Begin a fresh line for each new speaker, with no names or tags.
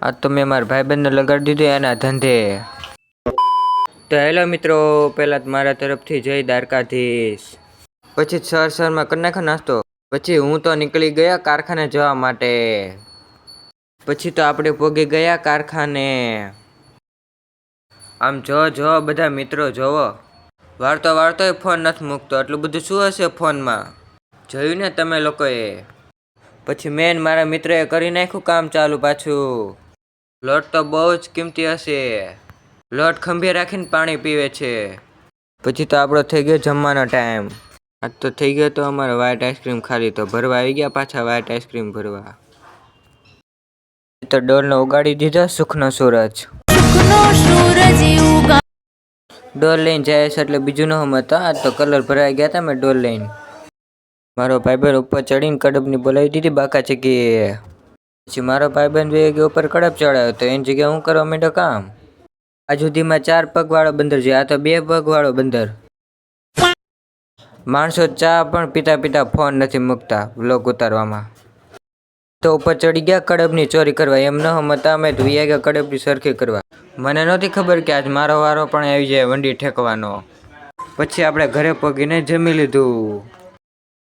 આ તો મેં મારા ભાઈબંધને લગાડી દીધું એના ધંધે. તો હેલો મિત્રો, પહેલાં તો મારા તરફથી જય દ્વારકાધીશ. પછી સરમાં કરી નાખો નાસ્તો. પછી હું તો નીકળી ગયા કારખાને જવા માટે. પછી તો આપણે પહોંચી ગયા કારખાને. આમ જો બધા મિત્રો જોવો, વાળતોય ફોન નથી મૂકતો. એટલું બધું શું હશે ફોનમાં? જોયું ને તમે લોકોએ? પછી મેન મારા મિત્રએ કરી નાખ્યું કામ ચાલુ પાછું. લોટ તો બહુ જ કિંમતી હશે. લોટ ખંભે રાખીને પાણી પીવે છે. પછી તો આપણો થઈ ગયો જમવાનો ટાઈમ. આજ તો થઈ ગયો તો અમારે વ્હાઈટ આઈસ્ક્રીમ ખાલી. તો ભરવા આવી ગયા પાછા વ્હાઈટ આઈસ્ક્રીમ ભરવા. તો ડોલને ઉગાડી દીધો સુખનો સૂરજ. ડોલ લઈને જાય છે એટલે બીજું ન હતા. આજ તો કલર ભરાઈ ગયા હતા મેં ડોલ લઈને. મારો ભાઈબંધ ઉપર ચડીને કડબની બોલાવી દીધી બાકા ચકી. પછી મારો ભાઈબંધ બે ઉપર કડબ ચડાવ્યો તો એની જગ્યાએ હું કરવા માંડ્યો કામ. આજ સુધીમાં 4 પગવાળો બંદર છે, આ તો 2 પગવાળો બંદર. માણસો ચા પણ પીતા ફોન નથી મૂકતા વ્લોગ ઉતારવામાં. તો ઉપર ચડી ગયા કડબની ચોરી કરવા. એમ ન હમતા અમે ધોઈ ગયા કડબની સરખી કરવા. મને નહોતી ખબર કે આજ મારો વારો પણ આવી જાય વંડી ઠેકવાનો. પછી આપણે ઘરે પગીને જમી લીધું.